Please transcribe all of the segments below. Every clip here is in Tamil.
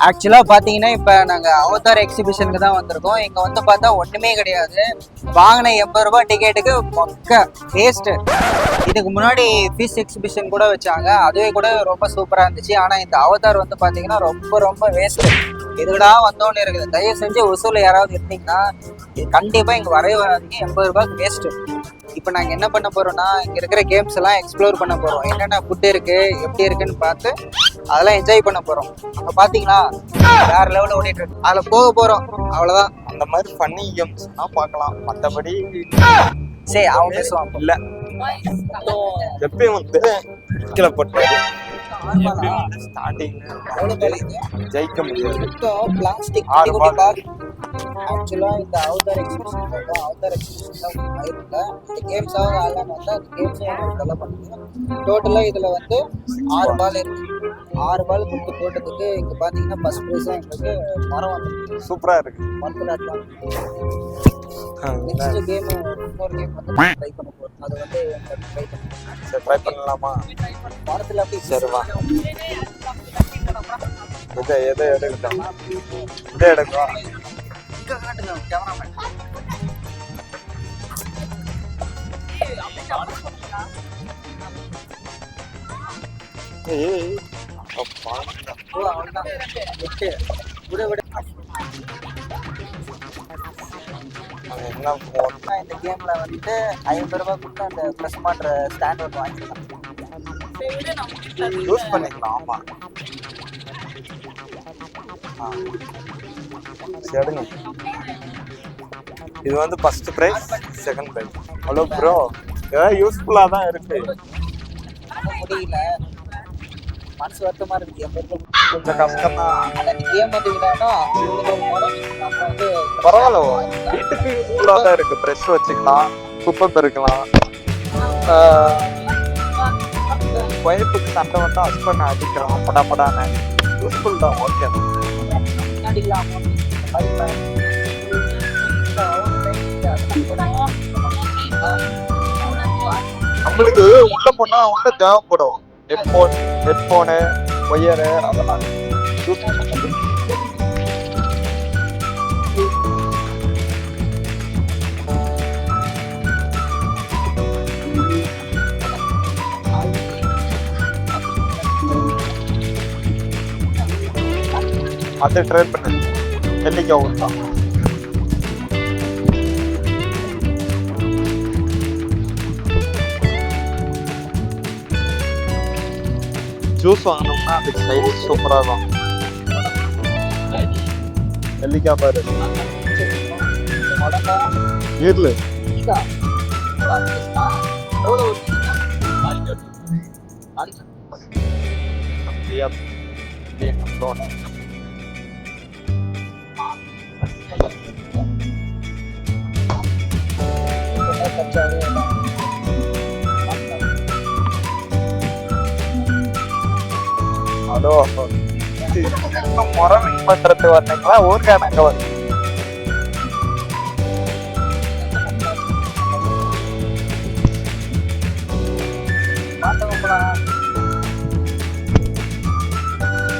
ஆக்சுவலா பாத்தீங்கன்னா இப்ப நாங்க அவதார் எக்ஸிபிஷனுக்கு தான் வந்திருக்கோம். இங்க வந்து பார்த்தா ஒண்ணுமே கிடையாது. வாங்கின 80 ரூபாய் டிக்கெட்டுக்கு பக்க வேஸ்ட். இதுக்கு முன்னாடி ஃபிஷ் எக்ஸிபிஷன் கூட வச்சாங்க, அதுவே கூட ரொம்ப சூப்பரா இருந்துச்சு. ஆனா இந்த அவதார் வந்து பாத்தீங்கன்னா ரொம்ப ரொம்ப வேஸ்ட். இதுடா வந்தோன்னு இருக்குது. தயவு செஞ்சு ஒசூல யாராவது இருந்தீங்கன்னா இது கண்டிப்பா இங்க வரவே வராதீங்க. 80 ரூபாய்க்கு வேஸ்ட். இப்போ நாங்க என்ன பண்ண போறோம்னா இங்க இருக்கிற கேம்ஸ் எல்லாம் எக்ஸ்ப்ளோர் பண்ண போறோம். என்னென்ன ஃபுட் இருக்கு, எப்படி இருக்குன்னு பார்த்து அதெல்லாம் என்ஜாய் பண்ண போறோம். அங்க பாத்தீங்களா வேற லெவல்ல ஓடிட்டு இருக்கு. அதுல போக போறோம், அவ்வளவுதான். அந்த மாதிரி ஃபன்னி கேம்ஸ் பார்க்கலாம். மற்றபடி சரி அவன் பேசுவான். இல்ல எப்பயும் வந்து கீழே போட்டு ஸ்டார்டிங் ஜெயிக்க முடியாது. பிளாஸ்டிக் ஆக்சுவலா இந்த அவதார் எக்ஸிபிஷன் ஆயிருக்குல இந்த கேம்ஸாவது ஆடலாம் வந்து அந்த கேம்ஸும் எனக்கு நல்லா பண்ணுங்க. டோட்டலா இதுல வந்து 6 பால் இருக்கு. 6 பால் கொடுத்து போட்டதுக்கு இங்க பாத்தீங்கன்னா ஃபர்ஸ்ட் ப்ரைஸ் எங்களுக்கு மரம் வந்து சூப்பரா இருக்கு. மரத்துலாட்லாம் நெக்ஸ்ட் கேம் இன்னொரு கேம் வந்து ட்ரை பண்ண போறோம். அது வந்து ட்ரை பண்ணுவோம். சரி ட்ரை பண்ணலாமா? மரத்துல அப்படி சரிவா. எதை எடுக்கட்டும்? இதை எடுக்கலாம். இங்க காட்டுங்க கேமராமேன். இந்த கேம்ல வந்து 50 ரூபாய் கொடுத்து அந்த ப்ரெஸ் மாட்டுற ஸ்டாண்ட் ஒன்று வாங்கிக்கலாம். யூஸ் பண்ணிக்கலாம். ஆமா சரிங்க. இது வந்து first prize, second prize. Hello bro, ஏதாவது யூஸ்ஃபுல்லா தான் இருக்கு. முடியல, மனசு வருத்தமா இருக்கு. கொஞ்சம் கஷ்டம் தான். கேம் வந்து விடாட்டா வந்து பரவாயில்ல, வீட்டுக்கு யூஸ்ஃபுல்லா தான் இருக்கு. ப்ரெஷ் வச்சுக்கலாம், குப்பை பெருக்கலாம், ஒய்ஃபுக்கு சண்டை வந்து ஹஸ்பண்ட் அடிக்கலாம் படாப்படான்னு. யூஸ்ஃபுல் தான். ஓகே நம்மளுக்கு உள்ள போனா உள்ள தேவைப்படும். ஹெட்போனு, ஒயரு அதெல்லாம் அதை ட்ரை பண்ணு. நெல்லிக்காய் ஊற்றலாம். ஜூஸ் வாங்கினோம்னா அதுக்கு சைடு சூப்பராக இருக்கும். நெல்லிக்காய் பாரு நீர்ல ஹலோ முறை மீன் பண்றது வந்தீங்களா? ஊர்கானங்க வந்து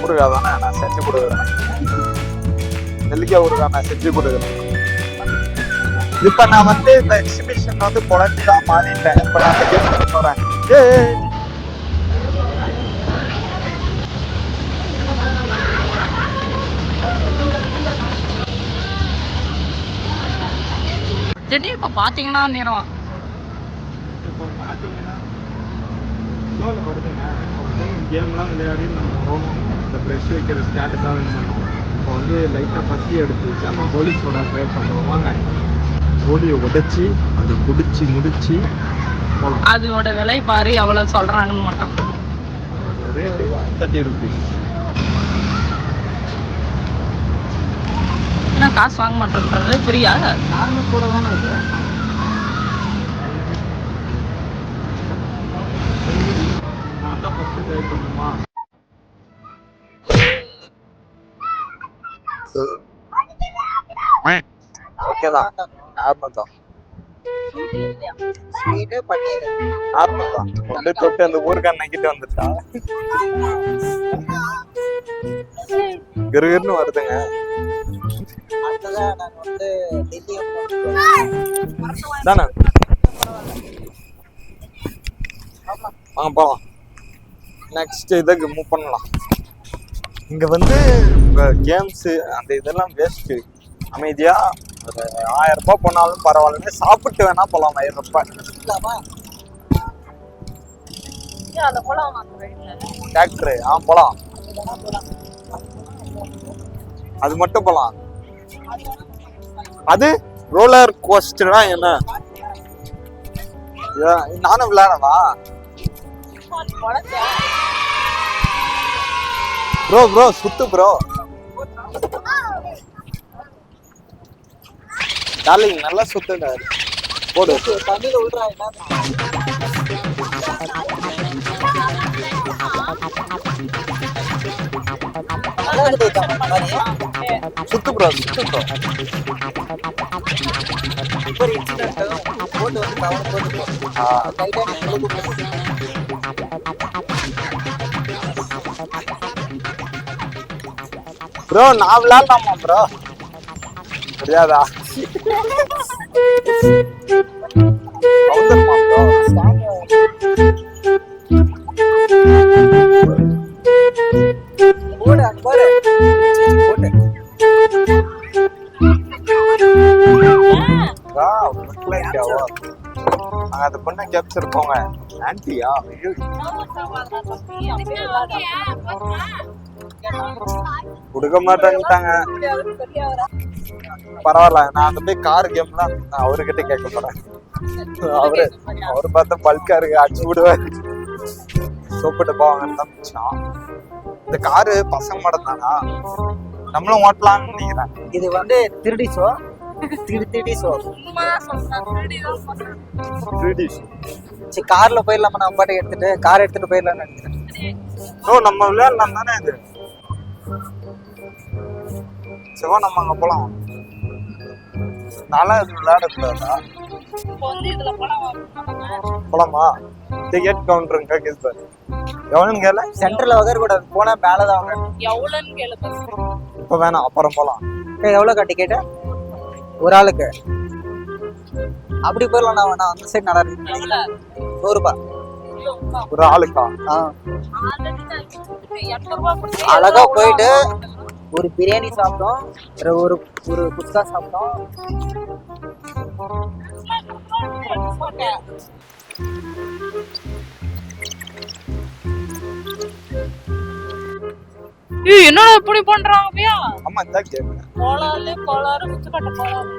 ஊருகா தானே நான் செஞ்சு கொடுக்குறேன். நெல்லிக்காய் ஊருகா நான் செஞ்சு கொடுக்குறேன். இப்ப நான் வந்து இந்த எக்ஸிபிஷன் வந்து குழந்தைதான் மாறிட்டேன். இப்ப நான் கேட்டு போறேன். இப்போ பார்த்தீங்கன்னா நேரம் கேம்லாம் விளையாடி நம்ம போகணும். இந்த ப்ரெஷ் வைக்கிற ஸ்டாட்டஸாக வேணும். இப்போ வந்து லைட்டாக பசி எடுத்து வச்சு நம்ம போலீஸோட ட்ரை பண்ணுவோம். வாங்க போலியை உடைச்சி அதை குடிச்சு முடிச்சு அதோட விலை பாரு எவ்வளோ சொல்கிறாங்கன்னு மட்டும். Rate 30 rupees. ஏன்னா காசு வாங்க மாட்டேன்றது ஃப்ரீயா? நார்மல் கூட தானே இருக்கு. நான் தான் ஃபஸ்ட்டு ட்ரை பண்ணுமா? ஓகேதான், நார்மல் தான். ஸ்வீட்டு பன்னீர் நார்மல் தான். அப்படியே தொட்டு அந்த ஊருக்கான நக்கிட்டு வந்துட்டா கிருகிருன்னு வருதுங்க. அடுத்ததான் நாங்க வந்து டெல்லி தானே வாங்க போகலாம். நெக்ஸ்ட் இதுக்கு மூவ் பண்ணலாம். இங்க வந்து கேம்ஸ் அந்த இதெல்லாம் வேஸ்ட். அமைதியா ஒரு 1000 ரூபாய் போனாலும் பரவாயில்ல, சாப்பிட்டு வேணா போலாம். 1000 ரூபாய் டிராக்டர் போலாம், அது மட்டும் போலாம். அது ரோலர் கோஸ்டரா என்ன? நானும் விளையாடவா ப்ரோ? சுத்து ப்ரோ. டார்லிங் நல்லா சுத்துங்க. போடு. தண்ணியில விடுறா என்ன சுத்து ப்ரோ, சுத்து ப்ரோ. ஒரு இன்சிடென்ட் போட்டு வந்து கவர் போட்டு ப்ரோ நான் விளையாடலாமா ப்ரோ? தெரியாதா? அவுந்தருமா ப்ரோ? போடு போடு போட்டு அந்த பொண்ணை கேப்சிருக்கோங்க. ஆன்டியா? கொடுக்க மாட்டேன்ட்டாங்க. பரவாயில்ல, நான் அந்த போய் கார் கேம்லாம் அவர்கிட்ட கேட்க போறேன். அவரு பார்த்தா பல்கா இருக்கு, அடிச்சு விடுவாரு. சோப்பிட்டு போவாங்கன்னு தான் மிச்சம். இந்த காரு பசங்க மாடம் தானா? நம்மளும் ஓட்டலாம்னு நினைக்கிறேன். இது வந்து திருடி ஷோ, திருடி ஷோ. சரி கார்ல போயிடலாமா? நம்ம பாட்டு எடுத்துட்டு கார் எடுத்துட்டு போயிடலாம்னு நினைக்கிறேன். ஓ நம்ம விளையாடலாம் தானே இது? சிவா நம்ம அங்க போலாம். நாளா இது விளையாடக்கூடாதா? போலாமா? டிக்கெட் கவுண்டருங்க கேள்வி எவ்வளோன்னு கேள. சென்டர்ல உதற கூடாது, போனா மேலதான் வாங்கணும். எவ்வளோன்னு கேளு. இப்ப வேணாம், அப்புறம் போலாம். எவ்வளோக்கா டிக்கெட்டு ஒரு ஆளுக்கு? அப்படி போயிடலாம். நான் வேணா அந்த சைடு நல்லா இருக்கு. 100 ரூபாய் ஒரு ஆளுக்கா? அழகா போயிட்டு ஒரு பிரியாணி சாப்பிட்டோம், ஒரு ஒரு குஸ்கா சாப்பிட்டோம். என்னடா இப்படி பண்றாங்க? ஆமா இதான் கேம். கோளாறு குத்துக்கட்ட கோளாறு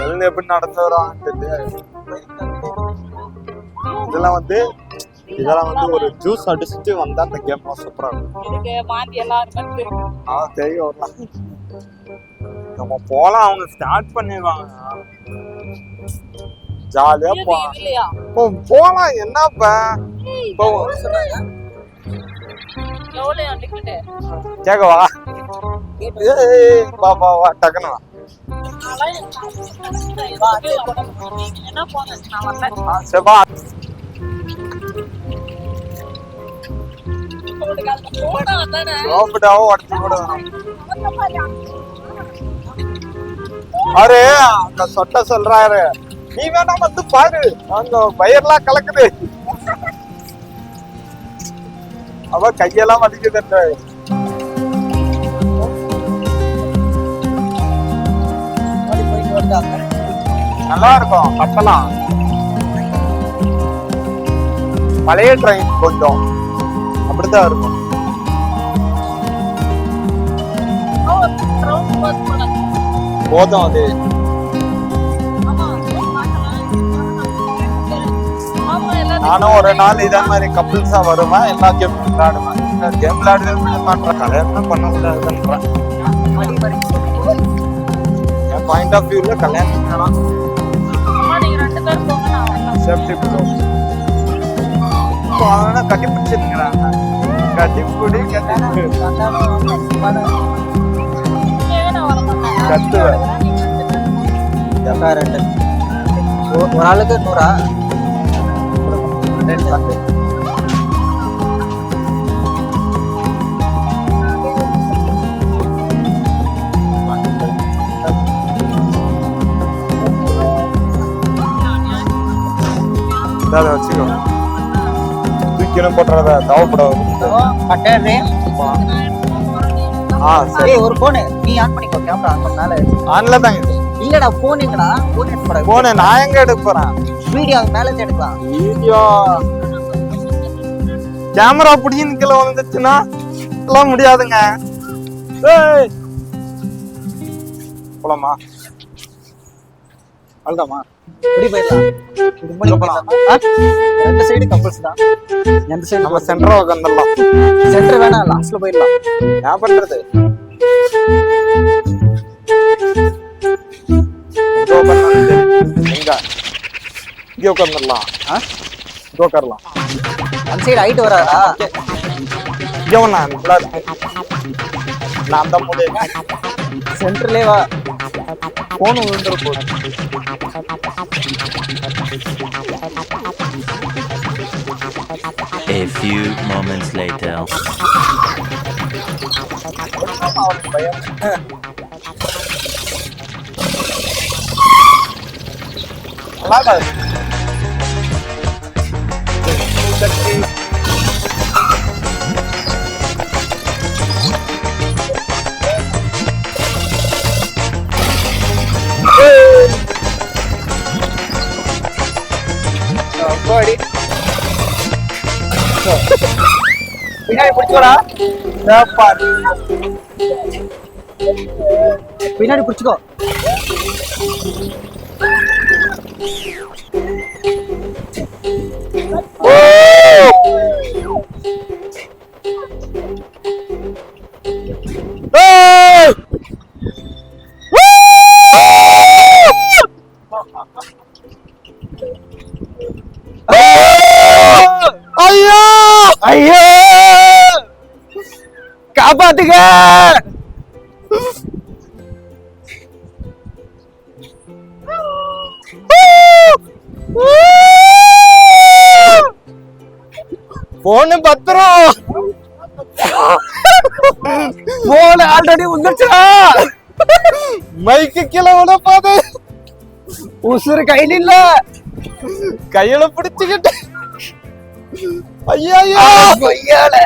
எழுந்து எப்படி நடந்து வரான்னு இதெல்லாம் வந்து ஒரு ஜூஸ் அடிச்சுட்டு வந்தா அந்த கேம்லாம் சூப்பரா இருக்கும். தெரியும். நம்ம போலாம், அவங்க ஸ்டார்ட் பண்ணிடுவாங்க. ஜாலியா போலாம். என்னப்ப கேக்கவா? பாப்பா வா டக்குனு வா. செபா ரோபட்டாவும் உடச்சு கூட அவரு அங்க சொட்ட சொல்றாரு. நீ வேணா வந்து பாரு, அங்க பயிரெல்லாம் கலக்குது. அவ கையெல்லாம் வலிக்குது. நல்லா இருக்கும். கட்டலாம். பழைய ட்ரெயின் கொஞ்சம் அப்படித்தான் இருக்கும். போதும் அது. நானும் ஒரு நாள் இதே மாதிரி கப்பிள்ஸா வருவேன், எல்லா கேம் விளையாடுவேன். கேம் விளையாடுவேன், கல்யாணம் பண்ண முடியாதுன்றேன். என் பாயிண்ட் ஆஃப் வியூல கல்யாணம் வேணாம். சேஃப்டி கட்டி பிடிச்சிருக்கிறாங்க. கட்டிப்பிடி கத்துவேன். ஒரு ஆளுக்கு 100. அதை வச்சுக்கோ. தூக்கினும் போட்டுறத தேவைப்படாது. கட்டாரு. சரி. ஏய் ஒரு போன் நீ ஆன் பண்ணிக்கோ, கேமரா ஆன் மேல. ஆன்ல தாங்க இது. இல்லடா போன் எங்கடா? போன் எடுத்து போடா. போனே நான் எங்க எடுக்க போறேன்? வீடியோ அது மேல இருந்து எடுக்கலாம். வீடியோ கேமரா புடின்னு கீழே வந்துச்சுன்னா எல்லாம் முடியாதுங்க. ஏய் போலாமா? அவ்வளவுதாமா? இப்படி போயிடலாம். இது மூடி போயிடலாமா? ரெண்டு சைடு கப்பல்ஸ் தான். எந்த சைடு? நம்ம சென்டரா உட்காந்துடலாம். சென்டர் வேணாம், லாஸ்ட்ல போயிடலாம். என்ன பண்றது? எங்க இங்க உட்காந்துடலாம். இங்க உட்காரலாம். அந்த சைடு ஹைட் வராதா? இங்க ஒண்ணா நல்லா இருக்கு. நான் அந்த மூலையில சென்டர்லயே வா. போன் விழுந்துற போகுது. A few moments later. நல்லா பின்னாடி பிடிச்சோடா. பின்னாடி பிடிச்சுக்கோ. ஐயோ ஐயோ காப்பாத்துங்க. போனு பத்திரம். போன் ஆல்ரெடி வந்துருச்சா? மைக்கு கீழே விட போது. உசுறு கையில இல்ல, கையில பிடிச்சுக்கிட்டு. ஐயா கொய்யால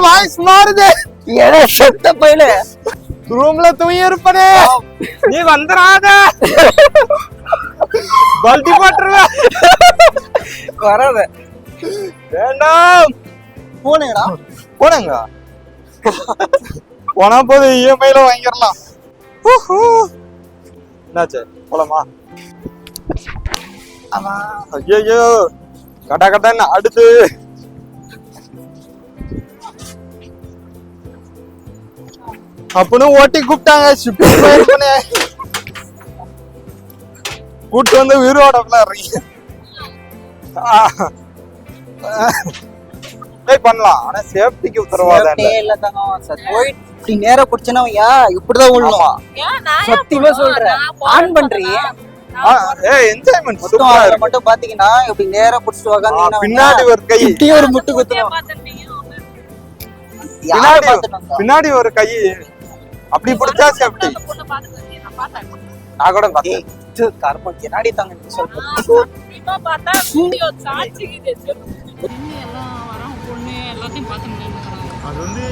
வாய்ஸ் மாறுது. ஏடா செத்த பையில ரூம்ல தூங்கி இருப்பனே. நீ வந்துடாத. பல்டி போட்டுருவ. வராத. வேண்டாம். போனேடா. போனங்க போனா போது இஎம்ஐல வாங்கிடலாம். என்னாச்சு போலாமா? ஐயோ கட்டா கட்டான்னு அடுத்து அப்படின்னு ஓட்டி கூப்பிட்டாங்க. கூட்டு வந்து உயிரோட பண்ணலாம். ஆனா சேஃப்டிக்கு உத்தரவாதம் இல்ல தங்கம். இப்படி நேரா புடிச்சனா யா இப்படிதான் விழணும். சத்தியமா சொல்றேன். ஆன் பண்றீங்க. என்ஜாய்மெண்ட் சூப்பரா இருக்கு. மட்டும் பாத்தீங்கன்னா இப்படி நேரா புடிச்சிட்டு உட்கார்ந்தீங்கன்னா பின்னாடி ஒரு கை, இப்படி ஒரு முட்டு குத்துறோம். பின்னாடி ஒரு கை அப்படி பிடிச்சா சேஃப்டி. நான் கூட பார்த்தேன். கர்மம் என்னடி தங்க சொல்றேன். அது வந்து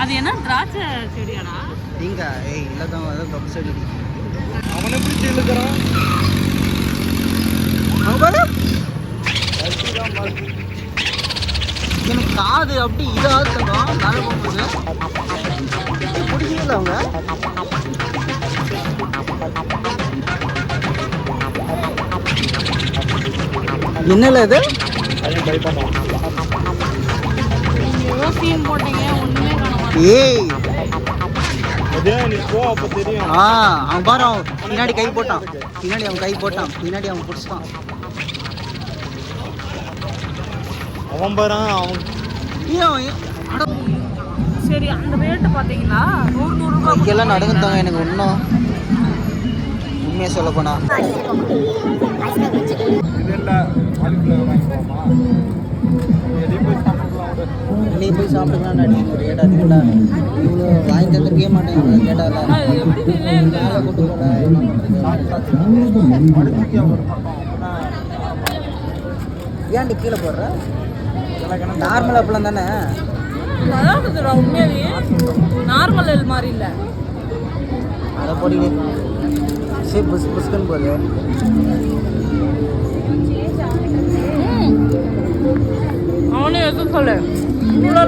அது என்ன திராட்சை செடியாடா? நீங்க இல்லதான் அதான் கப் செடி. அவனை பிடிச்சி இழுக்கிறான். எனக்கு காது அப்படி இதாவது தங்கம் மேல போகும்போது பிடிக்கல அவங்க. என்னல இது? ஏதோ சீன் போட்டீங்க, ஒண்ணுமே காண மாட்டேங்குது. ஏய் டேய் நீ போ அப்ப தெரியும். அவன் பாரு அவன் பின்னாடி கை போட்டான், பின்னாடி அவன் கை போட்டான், பின்னாடி அவன் பிடிச்சிட்டான். அவன் பாரு அவன் சரி அந்த ரேட்டு பாத்தீங்களா 100 ரூபாய் இங்கெல்லாம் நடுங்குத்தாங்க எனக்கு இன்னும் உண்மையாக சொல்ல போனா. இதெல்லாம் காலிஃப்ளவர் வாங்கிக்கோமா? எதையும் போய் சாப்பிடலாம் விடு. நீ போய் சாப்பிட்டுக்கலாம் நடிக்க ரேட் அதிகம்டா. இவ்வளோ வாங்கி தந்துருக்கவே மாட்டேன் இவ்வளோ கேட்டால எப்படி நிலை இருக்கு மேலே கூட்டு போட மடிச்சுக்கே ஒரு பக்கம் அப்பனா ஏன்டி கீழே போடுற? நார்மல் அப்பெல்லாம் தானே. நல்லா இருக்குதுடா உண்மையாவே நார்மல் எல் மாதிரி இல்ல அதை போடி சரி புஸ் புஸ்கன் போகுது. அவனே எதுவும் சொல்லு இவ்வளோ